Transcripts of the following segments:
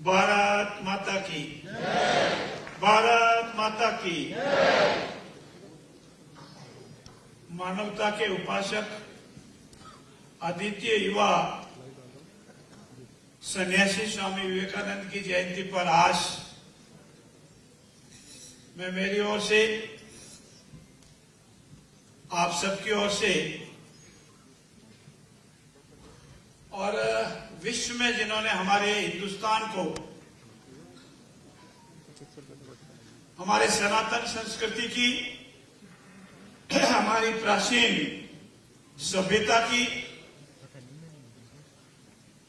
भारत माता की, भारत माता की। मानवता के उपासक अद्वितीय युवा सन्यासी स्वामी विवेकानंद की जयंती पर आज मैं मेरी ओर से आप सबकी ओर से और विश्व में जिन्होंने हमारे हिंदुस्तान को, हमारे सनातन संस्कृति की, हमारी प्राचीन सभ्यता की,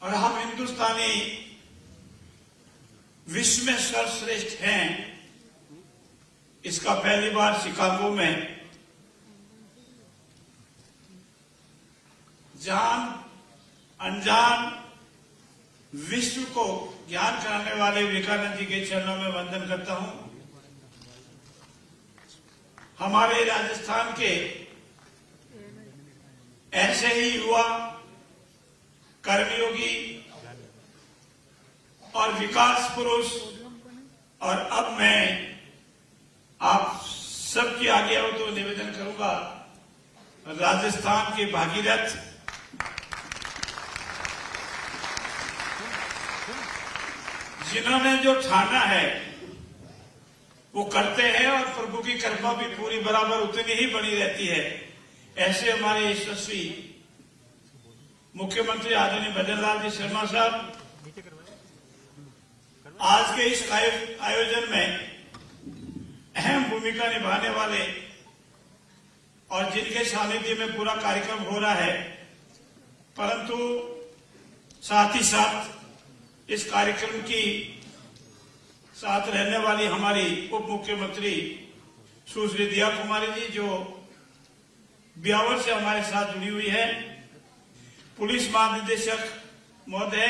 और हम हिंदुस्तानी विश्व में सर्वश्रेष्ठ हैं, इसका पहली बार शिकागो में जान अनजान विश्व को ज्ञान कराने वाले विवेकानंद जी के चरणों में वंदन करता हूं। हमारे राजस्थान के ऐसे ही युवा कर्मयोगी और विकास पुरुष, और अब मैं आप सबकी आगे हो तो निवेदन करूंगा, राजस्थान के भागीरथ जिन्होंने जो ठाना है वो करते हैं और प्रभु की कृपा भी पूरी बराबर उतनी ही बनी रहती है। ऐसे हमारे यशस्वी मुख्यमंत्री आदरणीय भजन लाल जी शर्मा साहब आज के इस आयोजन में अहम भूमिका निभाने वाले और जिनके सानिध्य में पूरा कार्यक्रम हो रहा है, परंतु साथ ही साथ इस कार्यक्रम की साथ रहने वाली हमारी उप मुख्यमंत्री सुश्री दिया कुमारी जी जो ब्यावर से हमारे साथ जुड़ी हुई है, पुलिस महानिदेशक महोदय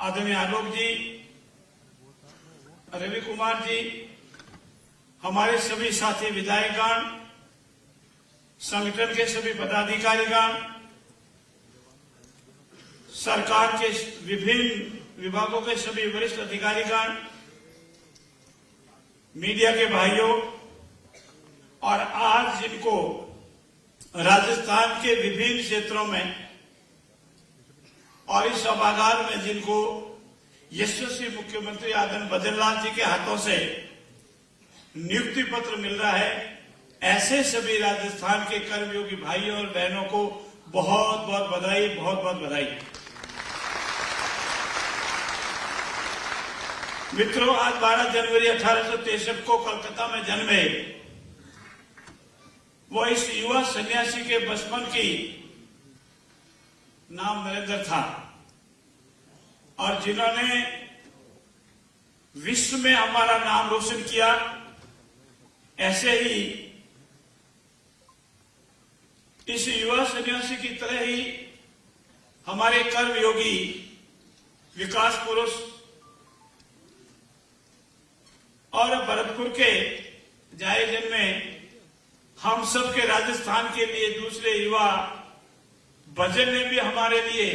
आदरणीय आलोक जी, रवि कुमार जी, हमारे सभी साथी विधायकगण, संगठन के सभी पदाधिकारीगण, सरकार के विभिन्न विभागों के सभी वरिष्ठ अधिकारीगण, मीडिया के भाइयों, और आज जिनको राजस्थान के विभिन्न क्षेत्रों में और इस सभागार में जिनको यशस्वी मुख्यमंत्री आदरणीय भजन लाल जी के हाथों से नियुक्ति पत्र मिल रहा है, ऐसे सभी राजस्थान के कर्मयोगी भाइयों और बहनों को बहुत बहुत बधाई, बहुत बहुत बधाई। मित्रों, आज 12 जनवरी 1863 को कलकत्ता में जन्मे वो इस युवा सन्यासी के बचपन की नाम नरेंद्र था, और जिन्होंने विश्व में हमारा नाम रोशन किया, ऐसे ही इस युवा सन्यासी की तरह ही हमारे कर्मयोगी विकास पुरुष और भरतपुर के जायजन में हम सब के राजस्थान के लिए दूसरे युवा भजन ने भी हमारे लिए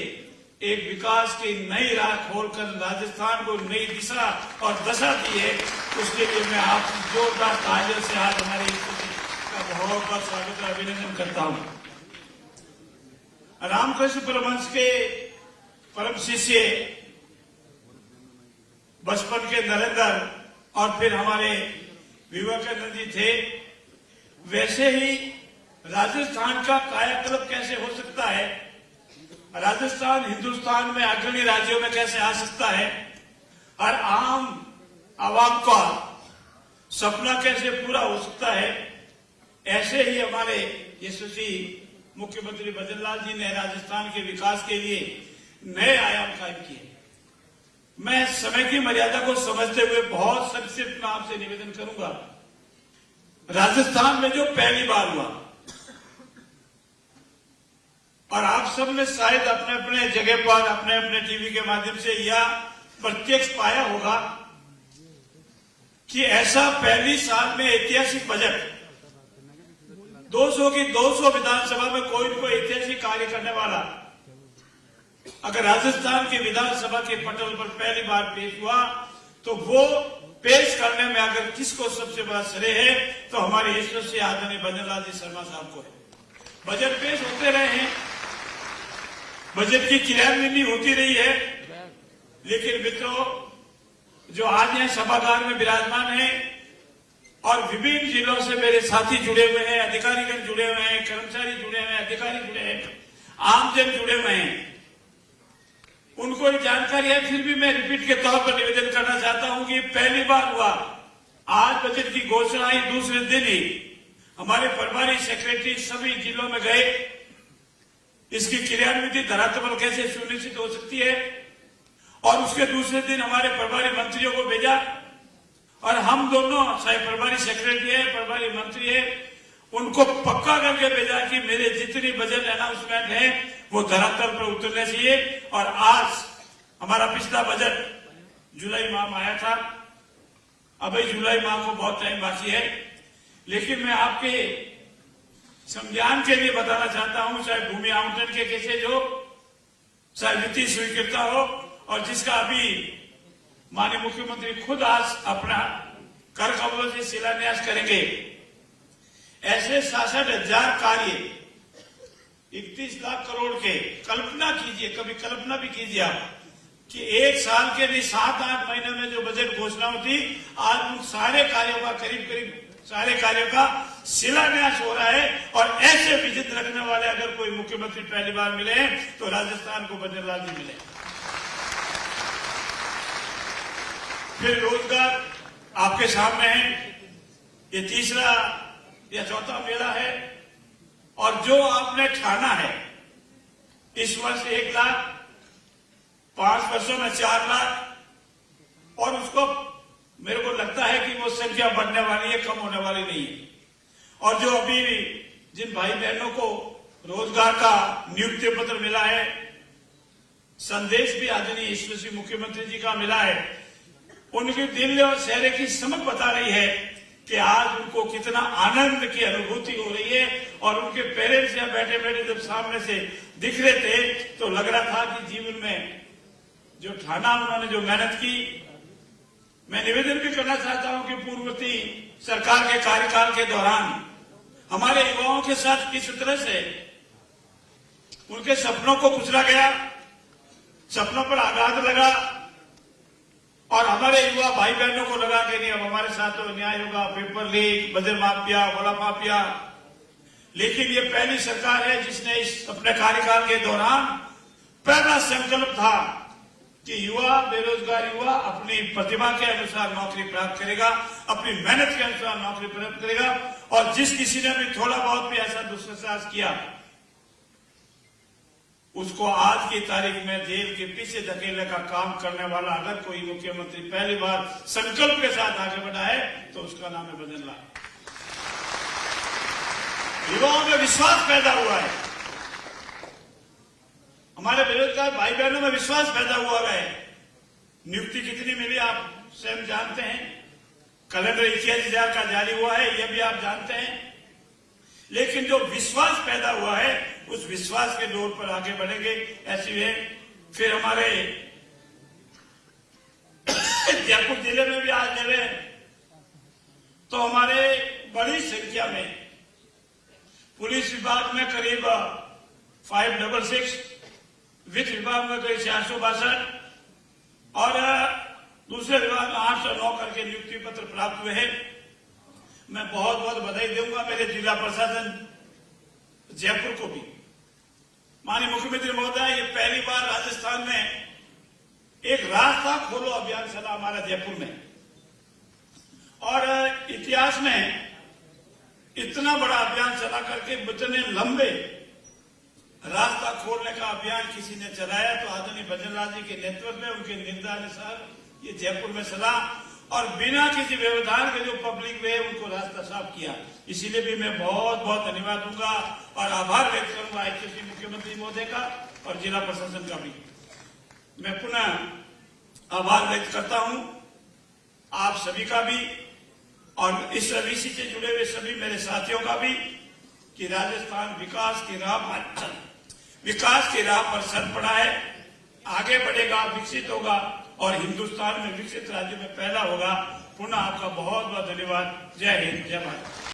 एक विकास की नई राह खोलकर राजस्थान को नई दिशा और दशा दी है। उसके लिए मैं आप जोरदार तालियों से आज हमारे का बहुत बहुत स्वागत और अभिनंदन करता हूं। रामकृष्ण परमहंस के परम शिष्य बचपन के नरेंद्र और फिर हमारे विवेकानंद जी थे, वैसे ही राजस्थान का कायाकल्प कैसे हो सकता है, राजस्थान हिंदुस्तान में अग्रणी राज्यों में कैसे आ सकता है, और आम आवाम का सपना कैसे पूरा हो सकता है, ऐसे ही हमारे यशस्वी मुख्यमंत्री भजन लाल जी ने राजस्थान के विकास के लिए नए आयाम कायम किए। मैं समय की मर्यादा को समझते हुए बहुत संक्षिप्त में आपसे निवेदन करूंगा। राजस्थान में जो पहली बार हुआ, और आप सब ने शायद अपने अपने जगह पर अपने अपने टीवी के माध्यम से या प्रत्यक्ष पाया होगा कि ऐसा पहली साल में ऐतिहासिक बजट 200 की 200 विधानसभा में कोई न कोई ऐतिहासिक कार्य करने वाला अगर राजस्थान के विधानसभा के पटल पर पहली बार पेश हुआ तो वो पेश करने में अगर किसको सबसे बड़ा श्रेय है तो हमारे यशस्वी आदरणीय भजन लाल जी शर्मा साहब को है। बजट पेश होते रहे हैं, बजट की क्रियान्वयन होती रही है, लेकिन मित्रों जो आज यहाँ सभागार में विराजमान है और विभिन्न जिलों से मेरे साथी जुड़े हुए हैं, अधिकारीगण जुड़े हुए हैं, कर्मचारी जुड़े हुए हैं, अधिकारी जुड़े हैं, आमजन जुड़े हुए हैं, उनको ये जानकारी है। फिर भी मैं रिपीट के तौर पर निवेदन करना चाहता हूं कि पहली बार हुआ, आज बजट की घोषणा ही दूसरे दिन ही हमारे प्रभारी सेक्रेटरी सभी जिलों में गए, इसकी क्रियान्विति धरातल कैसे सुनिश्चित हो सकती है, और उसके दूसरे दिन हमारे प्रभारी मंत्रियों को भेजा और हम दोनों, चाहे प्रभारी सेक्रेटरी है, प्रभारी मंत्री है, उनको पक्का करके भेजा कि मेरे जितनी बजट अनाउंसमेंट है वो धरातल पर उतरने चाहिए। और आज हमारा पिछला बजट जुलाई माह में आया था, अभी जुलाई माह को बहुत टाइम बाकी है, लेकिन मैं आपके संज्ञान के लिए बताना चाहता हूं, चाहे भूमि आवंटन के केसेज हो, चाहे वित्तीय स्वीकृता हो, और जिसका अभी माननीय मुख्यमंत्री खुद आज अपना कर कमलों से शिलान्यास करेंगे, ऐसे 66,000 कार्य 31 लाख करोड़ के, कल्पना कीजिए, कभी कल्पना भी कीजिए आप कि एक साल के लिए 7-8 महीने में जो बजट घोषणा होती, आज उन सारे कार्यों का करीब सारे कार्यों का शिलान्यास हो रहा है। और ऐसे विजन रखने वाले अगर कोई मुख्यमंत्री पहली बार मिले तो राजस्थान को भजन लाल जी मिले। फिर रोजगार आपके सामने है, ये तीसरा या चौथा मेला है, और जो आपने ठाना है इस वर्ष 1 लाख, 5 वर्षों में 4 लाख, और उसको मेरे को लगता है कि वो संख्या बढ़ने वाली है, कम होने वाली नहीं है। और जो अभी जिन भाई बहनों को रोजगार का नियुक्ति पत्र मिला है, संदेश भी आदरणीय यशस्वी मुख्यमंत्री जी का मिला है, उनके दिल और चेहरे की समझ बता रही है कि आज उनको कितना आनंद की अनुभूति हो रही है। और उनके पेरेंट्स यहाँ बैठे बैठे जब सामने से दिख रहे थे तो लग रहा था कि जीवन में जो ठाना उन्होंने जो मेहनत की। मैं निवेदन भी करना चाहता हूं कि पूर्ववर्ती सरकार के कार्यकाल के दौरान हमारे युवाओं के साथ किस तरह से उनके सपनों को कुचला गया, सपनों पर आघात लगा, और हमारे युवा भाई बहनों को लगा कि नहीं अब हमारे साथ तो न्याय होगा, पेपर लीक, बजट माफिया, बड़ा माफिया। लेकिन ये पहली सरकार है जिसने इस अपने कार्यकाल के दौरान पहला संकल्प था कि युवा, बेरोजगार युवा अपनी प्रतिभा के अनुसार नौकरी प्राप्त करेगा, अपनी मेहनत के अनुसार नौकरी प्राप्त करेगा। और जिस किसी ने भी थोड़ा बहुत भी ऐसा दुस्साहस किया, उसको आज की तारीख में जेल के पीछे धकेलने का काम करने वाला अगर कोई मुख्यमंत्री पहली बार संकल्प के साथ आगे बढ़ा है तो उसका नाम है भजन लाल। युवाओं में विश्वास पैदा हुआ है, हमारे बेरोजगार भाई बहनों में विश्वास पैदा हुआ है। नियुक्ति कितनी मिली आप स्वयं जानते हैं, कैलेंडर 21,000 का जारी हुआ है, यह भी आप जानते हैं। लेकिन जो विश्वास पैदा हुआ है उस विश्वास के दौर पर आगे बढ़ेंगे। ऐसी है फिर हमारे जयपुर जिले में भी आज ले रहे तो हमारे बड़ी संख्या में पुलिस विभाग में करीब 566, वित्त विभाग में करीब 462 और दूसरे विभाग में 809 करके नियुक्ति पत्र प्राप्त हुए हैं। मैं बहुत बहुत बधाई दूंगा मेरे जिला प्रशासन जयपुर को भी। माननीय मुख्यमंत्री महोदय, ये पहली बार राजस्थान में एक रास्ता खोलो अभियान चला हमारा जयपुर में, और इतिहास में इतना बड़ा अभियान चला करके इतने लंबे रास्ता खोलने का अभियान किसी ने चलाया तो आदरणीय भजन लाल जी के नेतृत्व में, उनके निर्देशानुसार ये जयपुर में चला, और बिना किसी व्यवधान के जो पब्लिक वे उनको रास्ता साफ किया। इसीलिए भी मैं बहुत बहुत धन्यवाद दूंगा और आभार व्यक्त करूंगा यशस्वी मुख्यमंत्री महोदय का और जिला प्रशासन का भी। मैं पुनः आभार व्यक्त करता हूं आप सभी का भी, और इस रवीसी से जुड़े हुए सभी मेरे साथियों का भी, कि राजस्थान विकास की राह पर चल पड़ा है। आगे बढ़ेगा, विकसित होगा और हिंदुस्तान में विकसित राज्य में पैदा होगा। पुनः आपका बहुत बहुत धन्यवाद। जय हिंद, जय भारत।